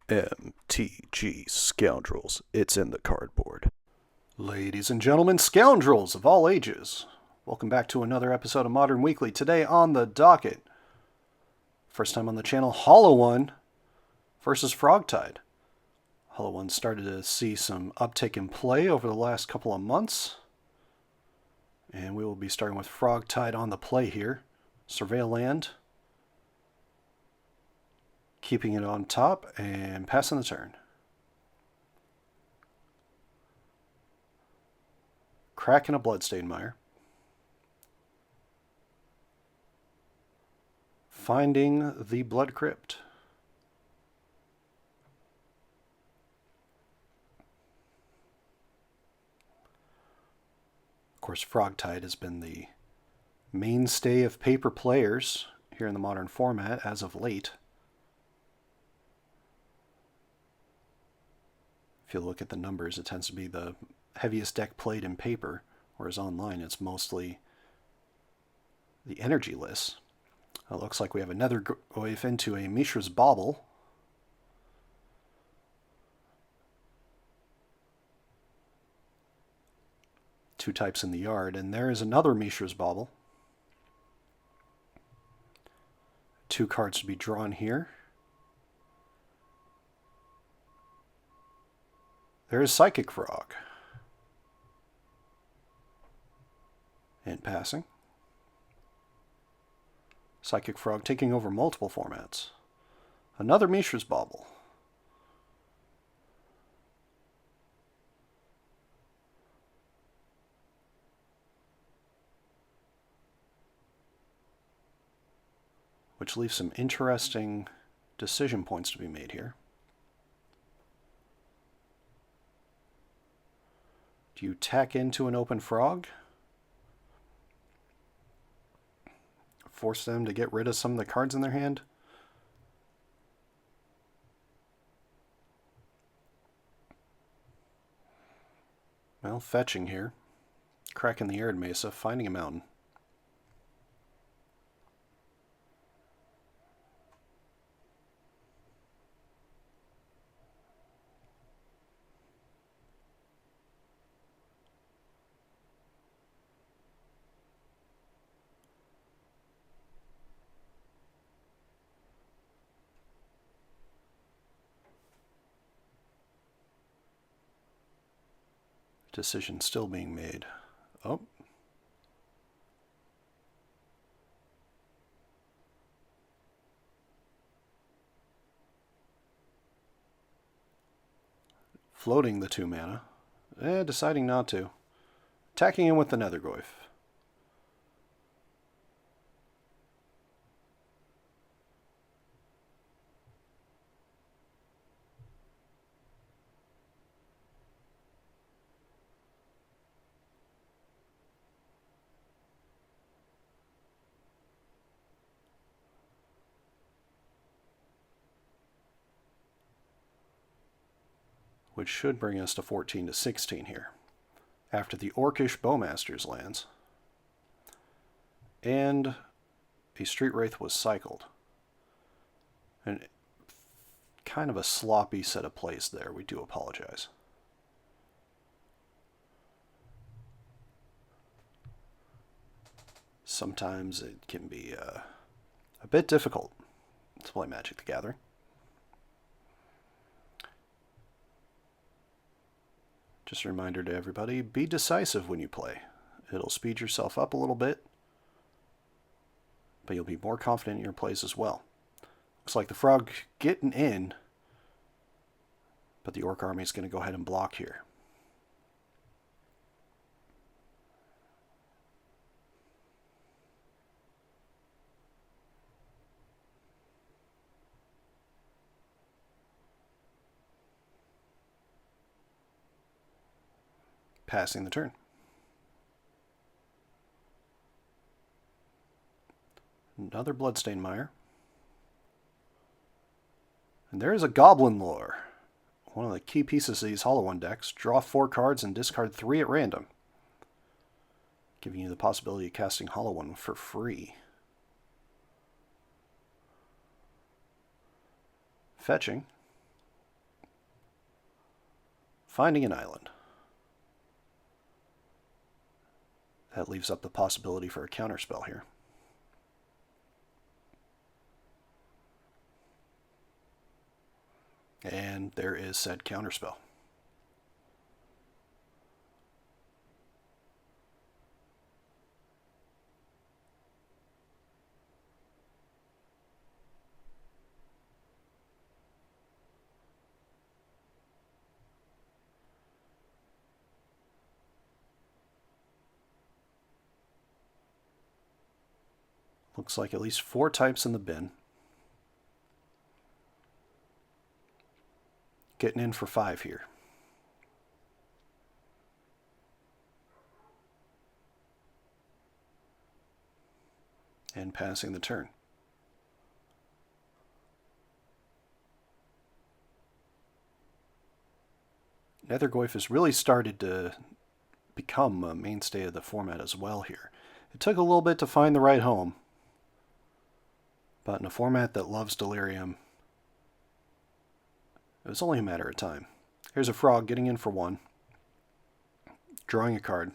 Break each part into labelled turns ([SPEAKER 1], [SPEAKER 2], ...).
[SPEAKER 1] MTG Scoundrels, it's in the cardboard. Ladies and gentlemen, scoundrels of all ages, welcome back to another episode of Modern Weekly. Today on the docket, first time on the channel, Hollow One versus Frogtide. Hollow One started to see some uptick in play over the last couple of months, and we will be starting with Frogtide on the play here. Surveil land, keeping it on top, and passing the turn. Cracking a Bloodstained Mire. Finding the Blood Crypt. Of course, Frogtide has been the mainstay of paper players here in the modern format as of late. If you look at the numbers, it tends to be the heaviest deck played in paper, whereas online it's mostly the energy lists. It looks like we have a nethergoyf into a Mishra's Bauble. Two types in the yard, and there is another Mishra's Bauble. Two cards to be drawn here. There is Psychic Frog. In passing. Psychic Frog taking over multiple formats. Another Mishra's Bauble. Which leaves some interesting decision points to be made here. Do you tack into an open frog? Force them to get rid of some of the cards in their hand? Well, fetching here. Cracking the Arid Mesa, finding a mountain. Decision still being made. Oh. Floating the 2 mana. Deciding not to. Attacking in with the nethergoyf. Which should bring us to 14 to 16 here, after the Orcish Bowmasters lands. And a Street Wraith was cycled. And kind of a sloppy set of plays there, we do apologize. Sometimes it can be a bit difficult to play Magic the Gathering. Just a reminder to everybody, be decisive when you play. It'll speed yourself up a little bit, but you'll be more confident in your plays as well. Looks like the frog getting in, but the Orc army is going to go ahead and block here. Passing the turn. Another Bloodstained Mire. And there is a Goblin Lore. One of the key pieces of these Hollow One decks. Draw 4 cards and discard 3 at random. Giving you the possibility of casting Hollow One for free. Fetching. finding an island. That leaves up the possibility for a counterspell here. And there is said counterspell. Looks like at least 4 types in the bin. Getting in for 5 here. And passing the turn. Nethergoyf has really started to become a mainstay of the format as well here. It took a little bit to find the right home, but in a format that loves delirium, it was only a matter of time. Here's a frog getting in for 1, drawing a card.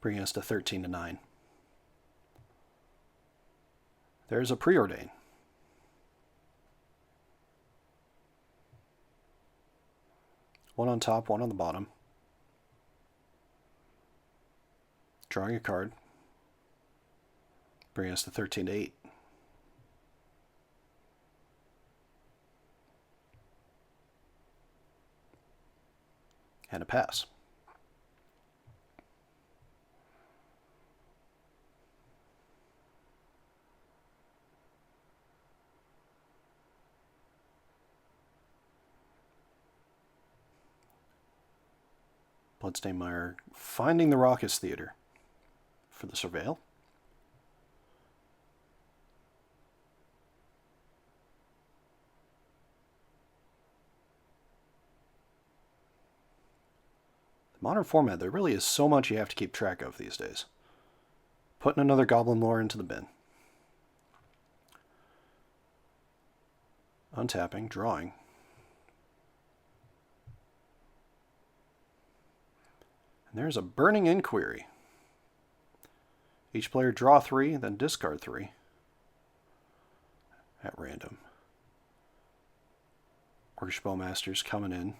[SPEAKER 1] Bringing us to 13-9. There's a preordain. One on top, one on the bottom. Drawing a card. Bringing us to 13-8. And a pass. Bloodstained Mire finding the Raucous Theater for the Surveil. The modern format, there really is so much you have to keep track of these days. Putting another Goblin Lore into the bin. Untapping, drawing. There's a Burning Inquiry. Each player draw 3, then discard 3 at random. Orcish Bowmaster's coming in.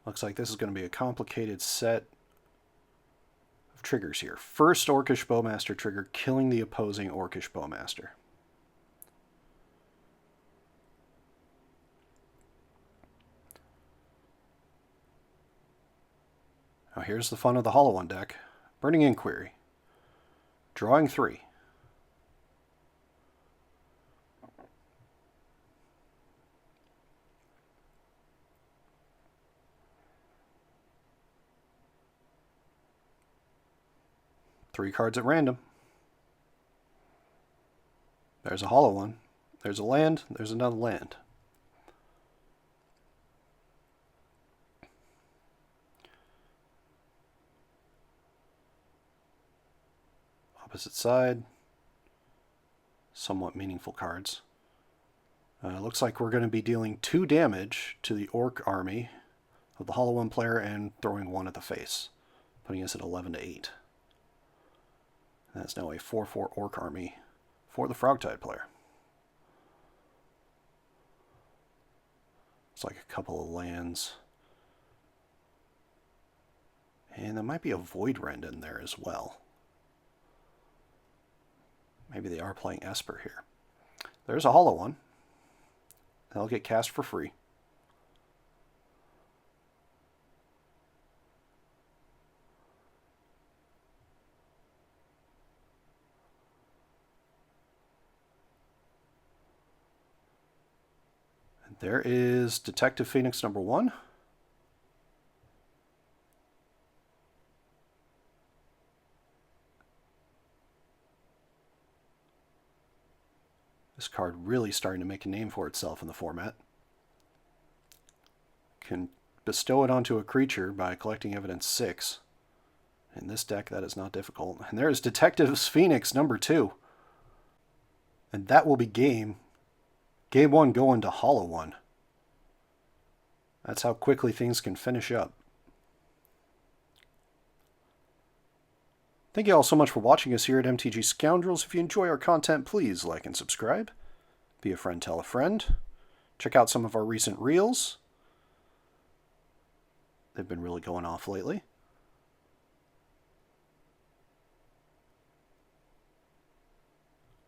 [SPEAKER 1] Looks like this is going to be a complicated set of triggers here. First Orcish Bowmaster trigger, killing the opposing Orcish Bowmaster. Now here's the fun of the Hollow One deck. Burning Inquiry. Drawing 3. Three cards at random. There's a Hollow One. There's a land. There's another land. Opposite side. Somewhat meaningful cards. Looks like we're going to be dealing 2 damage to the Orc army of the Hollow One player and throwing 1 at the face, putting us at 11-8. That's now a 4/4 Orc army for the Frogtide player. It's like a couple of lands. And there might be a Void Rend in there as well. Maybe they are playing Esper here. There's a Hollow One. They'll get cast for free. And there is Detective Phoenix number 1. This card really starting to make a name for itself in the format. Can bestow it onto a creature by collecting evidence 6. In this deck, that is not difficult. And there's Detectives Phoenix number 2. And that will be game 1 going to Hollow 1. That's how quickly things can finish up. Thank you all so much for watching us here at MTG Scoundrels. If you enjoy our content, please like and subscribe. Be a friend, tell a friend. Check out some of our recent reels. They've been really going off lately.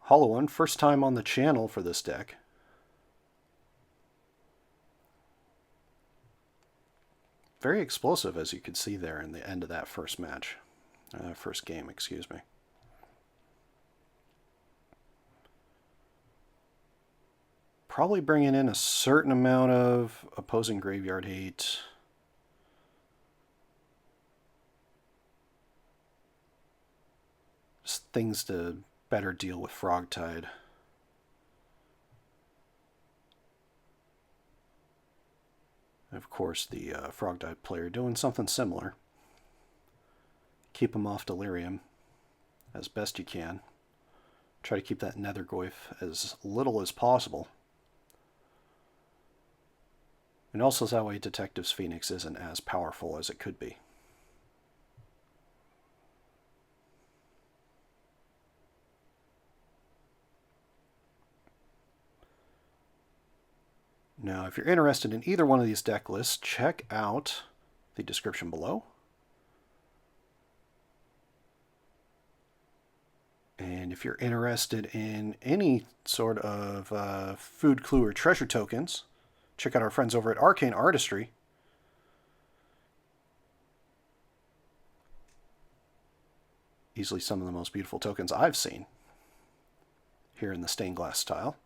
[SPEAKER 1] Hollow One, first time on the channel for this deck. Very explosive, as you could see there in the end of that first match. First game, excuse me. Probably bringing in a certain amount of opposing graveyard hate. Just things to better deal with Frogtide. Of course, the Frogtide player doing something similar. Keep them off delirium as best you can. Try to keep that nethergoyf as little as possible. And also that way Detectives Phoenix isn't as powerful as it could be. Now, if you're interested in either one of these deck lists, check out the description below. And if you're interested in any sort of food clue or treasure tokens, check out our friends over at Arcane Artistry. Easily some of the most beautiful tokens I've seen here in the stained glass style.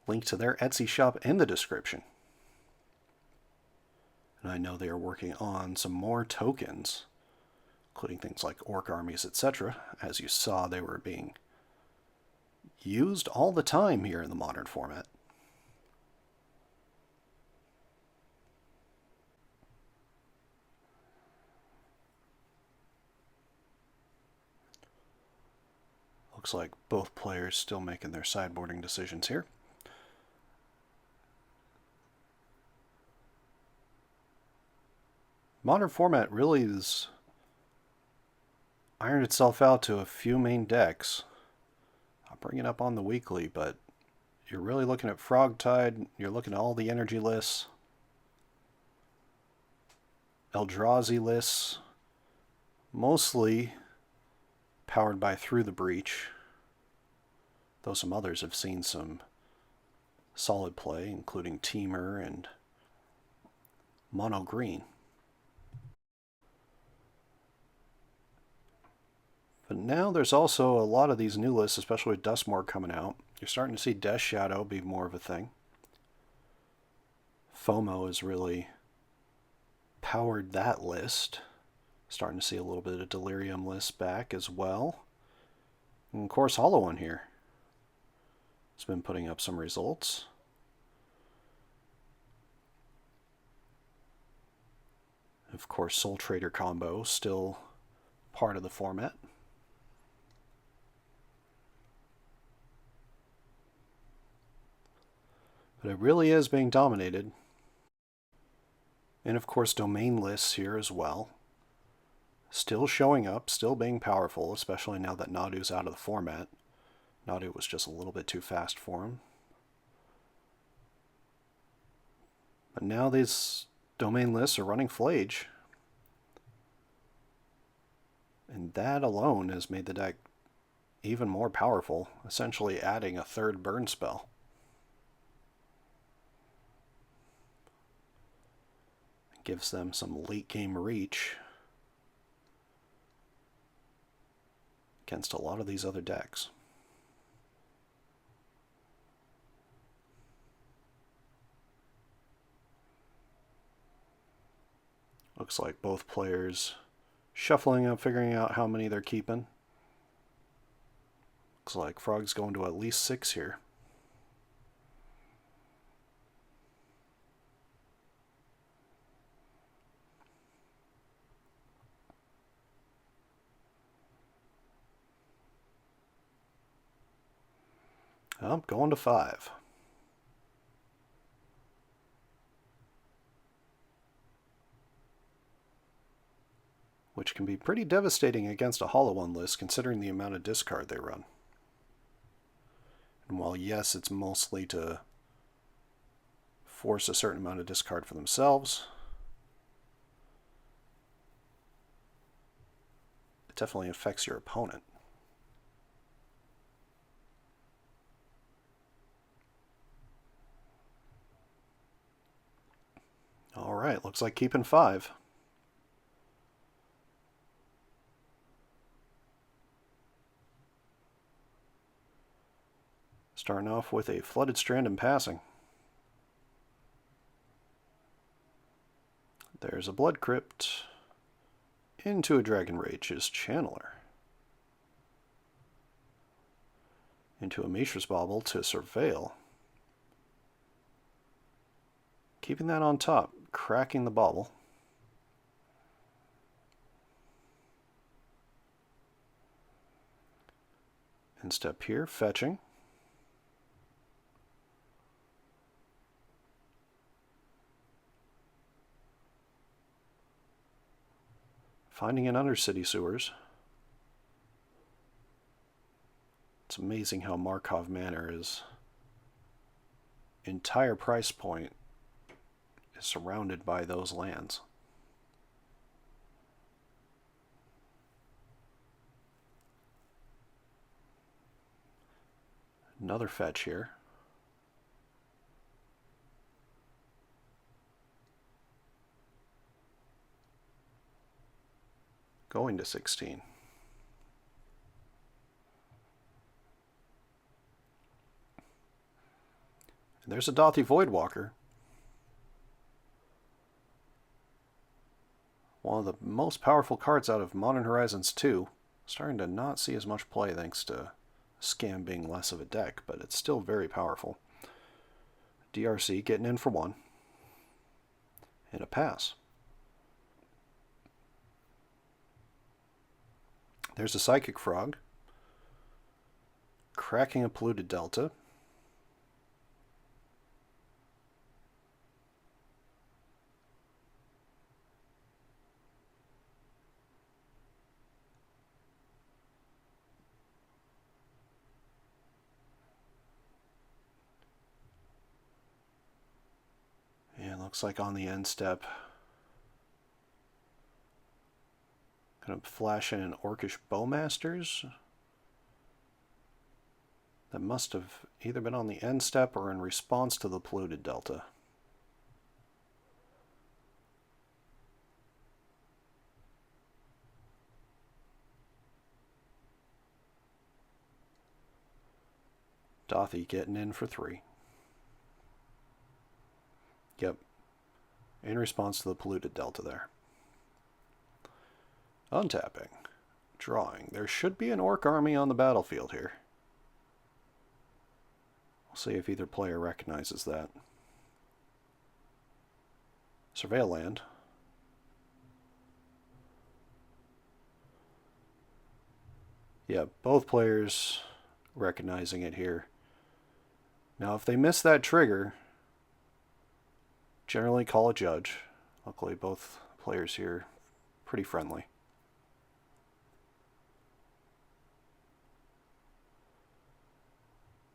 [SPEAKER 1] Link to their Etsy shop in the description. And I know they are working on some more tokens, including things like orc armies, etc. As you saw, they were being used all the time here in the modern format. Looks like both players still making their sideboarding decisions here. Modern format really has ironed itself out to a few main decks. I'll bring it up on the weekly, but you're really looking at Frogtide, you're looking at all the energy lists, Eldrazi lists, mostly powered by Through the Breach, though some others have seen some solid play, including Dimir and Mono Green. But now there's also a lot of these new lists, especially with Dustmore coming out. You're starting to see Death Shadow be more of a thing. FOMO has really powered that list. Starting to see a little bit of Delirium lists back as well. And of course, Hollow One here has been putting up some results. Of course, Soul Trader combo still part of the format. But it really is being dominated. And of course, domain lists here as well. Still showing up, still being powerful, especially now that Nadu's out of the format. Nadu was just a little bit too fast for him. But now these domain lists are running Flage. And that alone has made the deck even more powerful, essentially adding a third burn spell. Gives them some late game reach against a lot of these other decks. Looks like both players shuffling up, figuring out how many they're keeping. Looks like Frog's going to at least 6 here. Oh, going to 5. Which can be pretty devastating against a Hollow One list considering the amount of discard they run. And while yes, it's mostly to force a certain amount of discard for themselves, it definitely affects your opponent. Alright, looks like keeping 5. Starting off with a Flooded Strand and passing. There's a Blood Crypt into a Dragon Rage's Channeler. Into a Mishra's Bauble to Surveil. Keeping that on top, cracking the bauble. And step here, fetching. Finding an Undercity Sewers. It's amazing how Markov Manor's entire price point is surrounded by those lands. Another fetch here. Going to 16. And there's a Dothy Voidwalker. One of the most powerful cards out of Modern Horizons 2. Starting to not see as much play thanks to Scam being less of a deck, but it's still very powerful. DRC getting in for 1. And a pass. There's a Psychic Frog. Cracking a Polluted Delta. And looks like on the end step, going to flash in an Orcish Bowmasters. That must have either been on the end step or in response to the Polluted Delta. Dothy getting in for 3. Yep. In response to the Polluted Delta there. Untapping. Drawing. There should be an Orc army on the battlefield here. We'll see if either player recognizes that. Surveil land. Yeah, both players recognizing it here. Now, if they miss that trigger, generally call a judge. Luckily, both players here pretty friendly.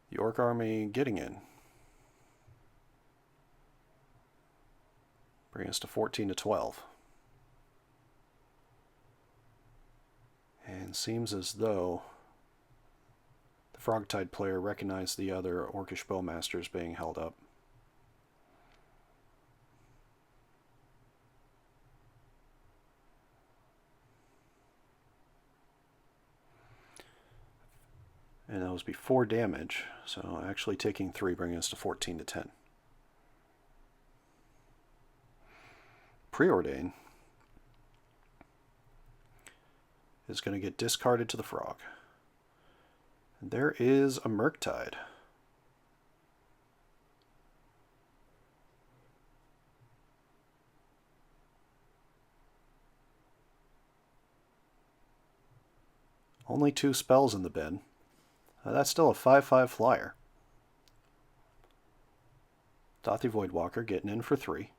[SPEAKER 1] The Orc army getting in. Bring us to 14 to 12. And seems as though the Frogtide player recognized the other Orcish Bowmasters being held up. And that was before damage, so actually taking 3, bringing us to 14 to 10. Preordain is going to get discarded to the Frog. There is a murktide. Only 2 spells in the bin. That's still a 5/5 flyer. Dothy Voidwalker getting in for 3.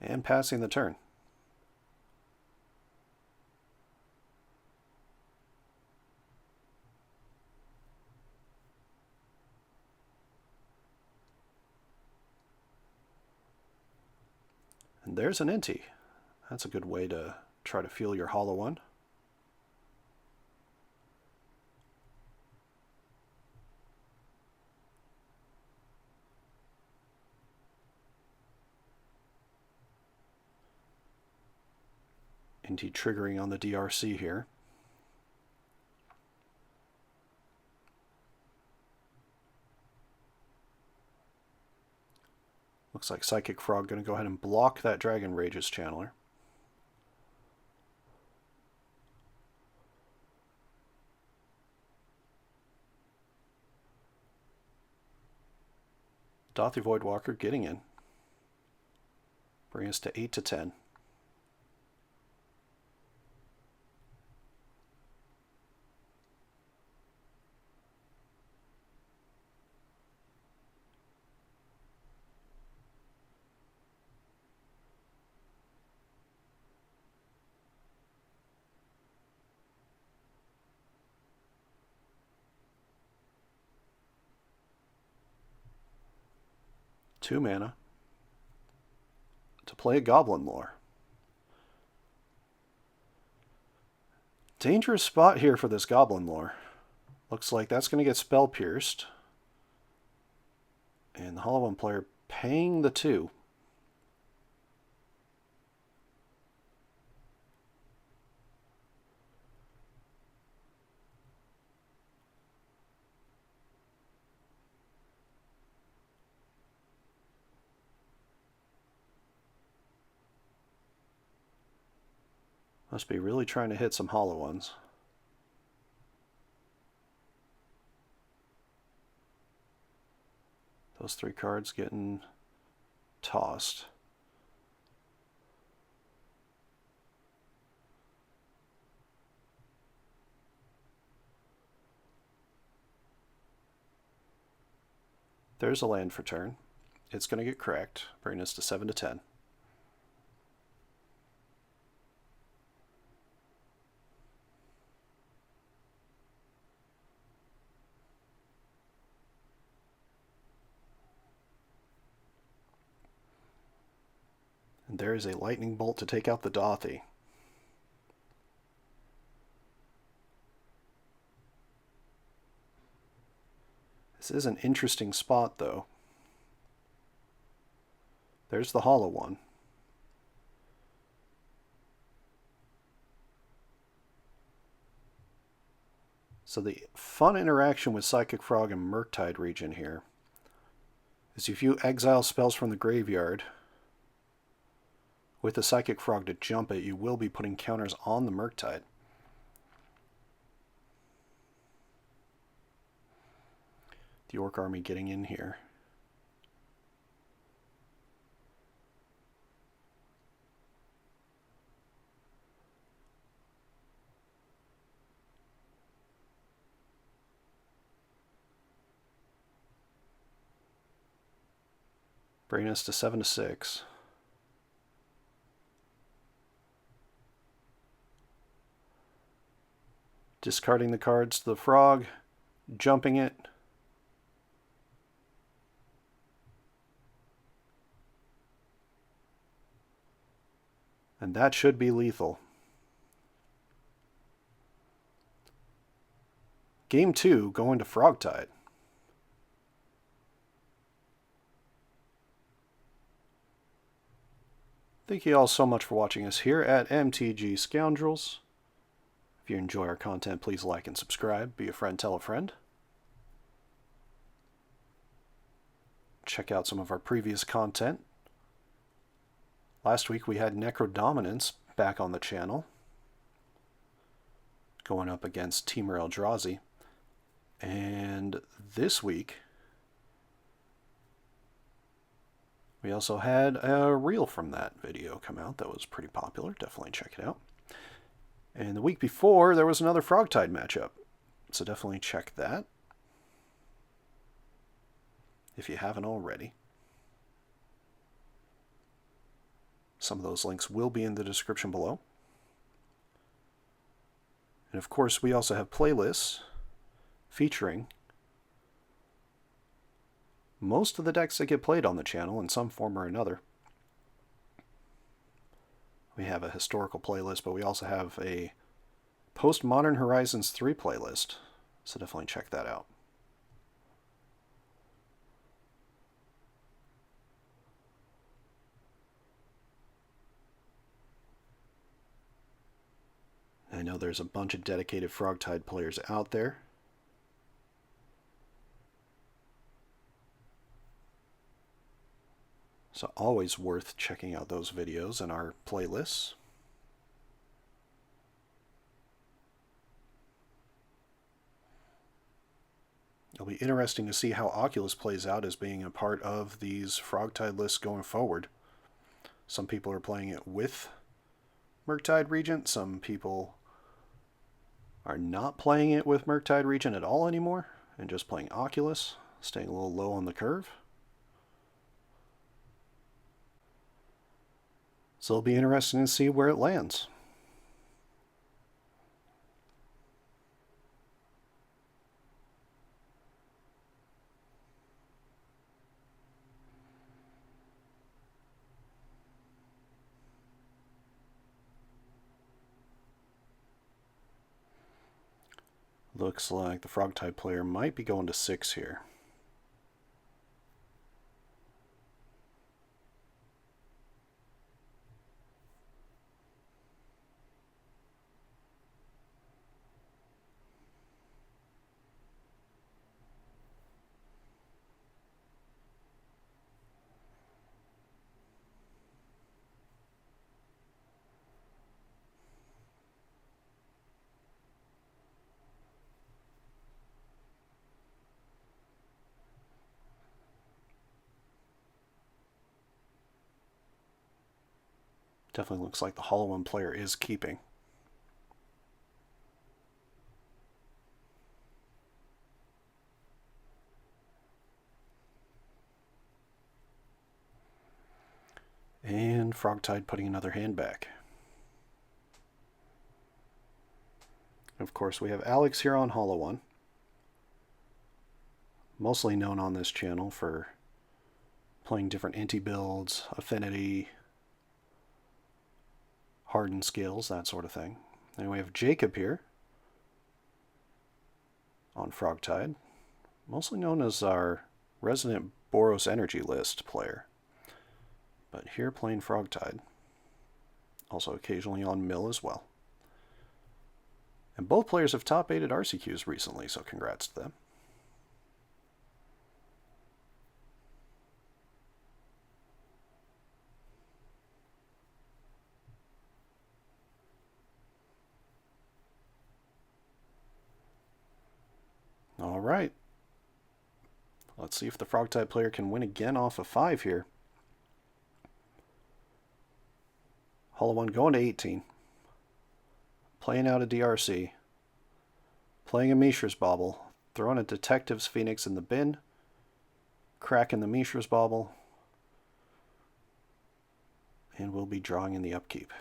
[SPEAKER 1] And passing the turn. And there's an Inti. That's a good way to try to feel your hollow one. Inti triggering on the DRC here. Looks like Psychic Frog going to go ahead and block that Dragon Rage's Channeler. Dothy Voidwalker getting in. Bring us to 8 to 10. Two mana to play a Goblin Lore. Dangerous spot here for this Goblin Lore. Looks like that's going to get spell pierced. And the Hollow One player paying the 2. Must be really trying to hit some hollow ones. Those 3 cards getting tossed. There's a land for turn. It's going to get cracked, bringing us to 7 to 10. And there is a lightning bolt to take out the Dothy. This is an interesting spot, though. There's the hollow one. So the fun interaction with Psychic Frog and Murktide region here is if you exile spells from the graveyard with the Psychic Frog to jump it, you will be putting counters on the Murktide. The Orc army getting in here. Bringing us to 7 to 6. Discarding the cards to the frog, jumping it. And that should be lethal. Game 2 going to Frogtide. Thank you all so much for watching us here at MTG Scoundrels. If you enjoy our content, please like and subscribe. Be a friend, tell a friend. Check out some of our previous content Last week we had Necrodominance back on the channel, going up against Temur Eldrazi. And this week, we also had a reel from that video come out that was pretty popular. Definitely check it out. And the week before, there was another Frogtide matchup. So definitely check that if you haven't already. Some of those links will be in the description below. And of course, we also have playlists featuring most of the decks that get played on the channel in some form or another. We have a historical playlist, but we also have a post-Modern Horizons 3 playlist, so definitely check that out. I know there's a bunch of dedicated Frogtide players out there. So always worth checking out those videos in our playlists. It'll be interesting to see how Oculus plays out as being a part of these Frogtide lists going forward. Some people are playing it with Murktide Regent. Some people are not playing it with Murktide Regent at all anymore and just playing Oculus, staying a little low on the curve. So it'll be interesting to see where it lands. Looks like the Frogtide player might be going to 6 here. Definitely looks like the Hollow One player is keeping. And Frogtide putting another hand back. Of course, we have Alex here on Hollow One. Mostly known on this channel for playing different anti-builds, affinity, hardened skills, that sort of thing. And we have Jacob here on Frogtide, mostly known as our resident Boros energy list player. But here playing Frogtide, also occasionally on Mill as well. And both players have top 8 at RCQs recently, so congrats to them. All right. Let's see if the Frogtide player can win again off of 5 here. Hollow One going to 18. Playing out a DRC. Playing a Mishra's Bauble. Throwing a Detective's Phoenix in the bin. Cracking the Mishra's Bauble. And we'll be drawing in the upkeep.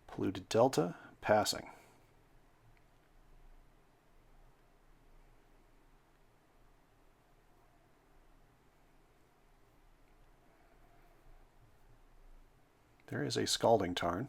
[SPEAKER 1] Polluted Delta, passing. There is a Scalding Tarn.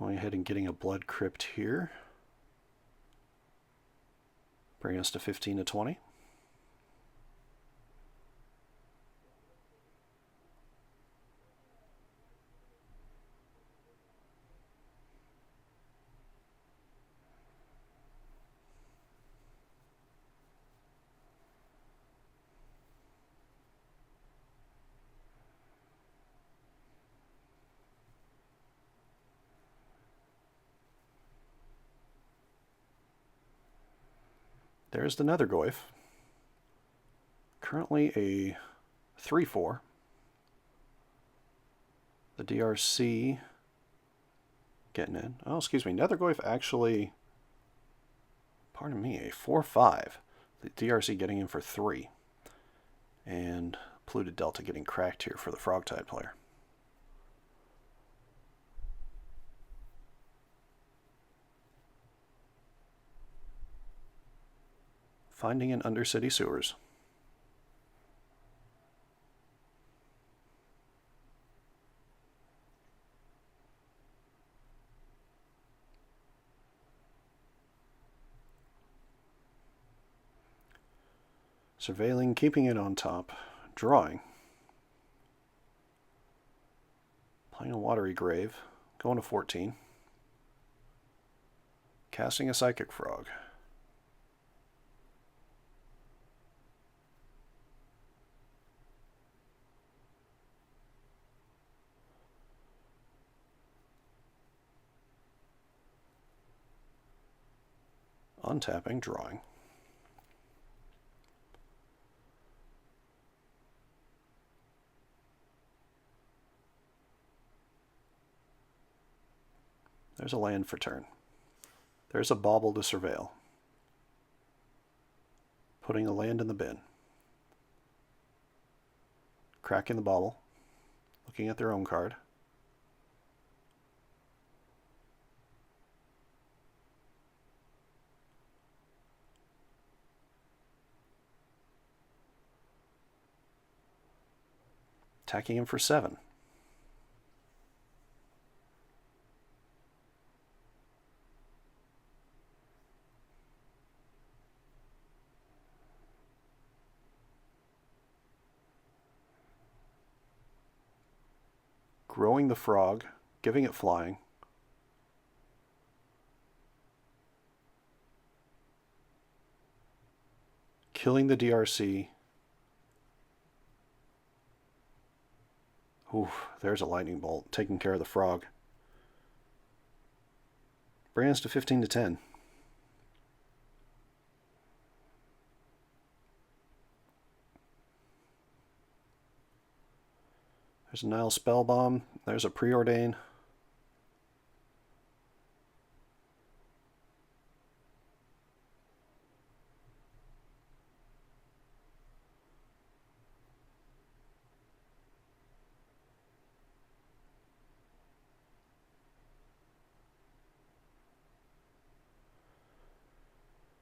[SPEAKER 1] Going ahead and getting a blood crypt here. Bring us to 15 to 20. There's the nethergoyf. Currently a 3/4. The DRC getting in. Oh, excuse me. Nethergoyf actually, pardon me, a 4/5. The DRC getting in for 3. And Polluted Delta getting cracked here for the Frogtide player. Finding in Undercity Sewers. Surveilling, keeping it on top. Drawing. Playing a Watery Grave. Going to 14. Casting a Psychic Frog. Untapping, drawing. There's a land for turn. There's a bauble to surveil. Putting a land in the bin. Cracking the bauble. Looking at their own card. Attacking him for 7. Growing the frog, giving it flying. Killing the DRC. Oof, there's a lightning bolt, taking care of the frog. Bring us to 15 to 10. There's a Nile Spellbomb. There's a Preordain.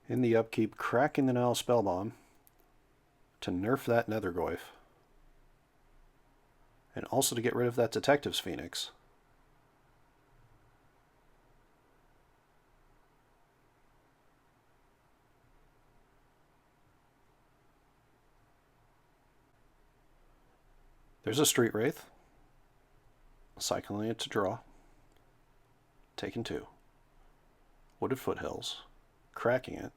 [SPEAKER 1] In the upkeep, cracking the Nile Spellbomb to nerf that nethergoyf. And also to get rid of that Detective's Phoenix. There's a Street Wraith. Cycling it to draw. Taking 2. Wooded Foothills. Cracking it.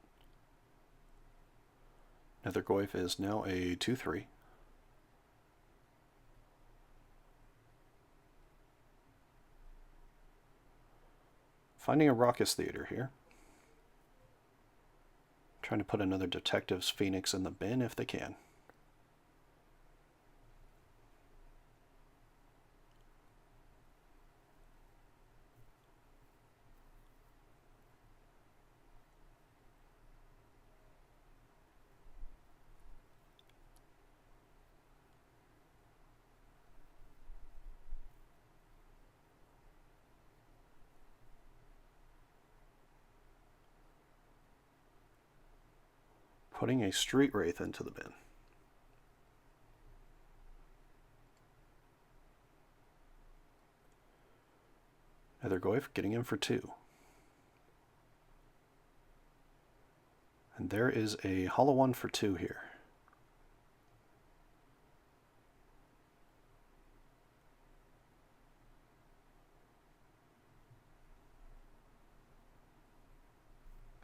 [SPEAKER 1] Nethergoyf is now a 2/3. Finding a Raucous Theater here. Trying to put another Detective's Phoenix in the bin if they can. Putting a Street Wraith into the bin. Nethergoyf getting in for 2. And there is a hollow 1 for 2 here.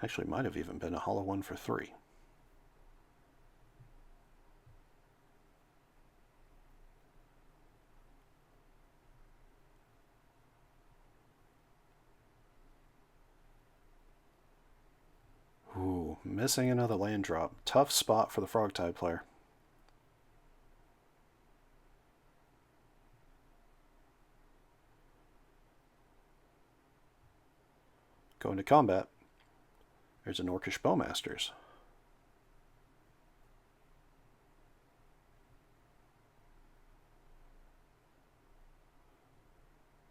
[SPEAKER 1] Actually, might have even been a hollow 1 for 3. Ooh, missing another land drop. Tough spot for the Frogtide player. Going to combat. There's an Orcish Bowmasters.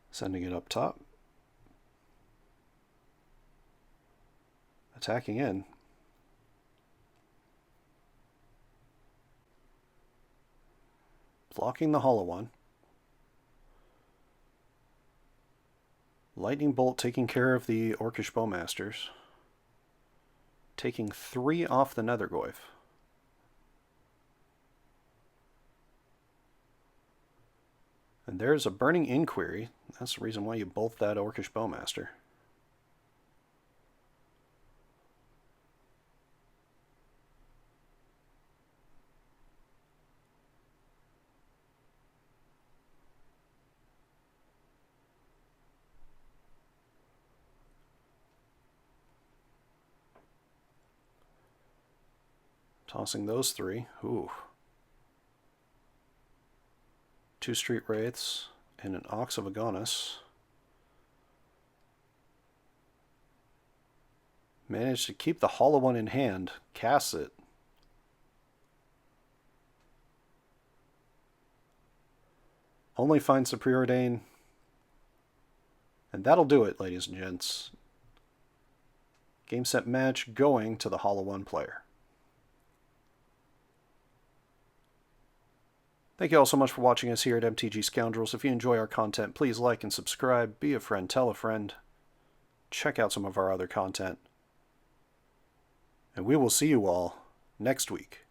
[SPEAKER 1] Sending it up top. Attacking in. Blocking the hollow 1. Lightning Bolt taking care of the Orcish Bowmasters. Taking 3 off the nethergoyf. And there's a Burning Inquiry. That's the reason why you bolt that Orcish Bowmaster. Tossing those 3. Ooh. 2 Street Wraiths and an Ox of Agonis. Managed to keep the hollow 1 in hand. Casts it. Only finds the Preordain. And that'll do it, ladies and gents. Game, set, match going to the hollow 1 player. Thank you all so much for watching us here at MTG Scoundrels. If you enjoy our content, please like and subscribe, be a friend, tell a friend. Check out some of our other content. And we will see you all next week.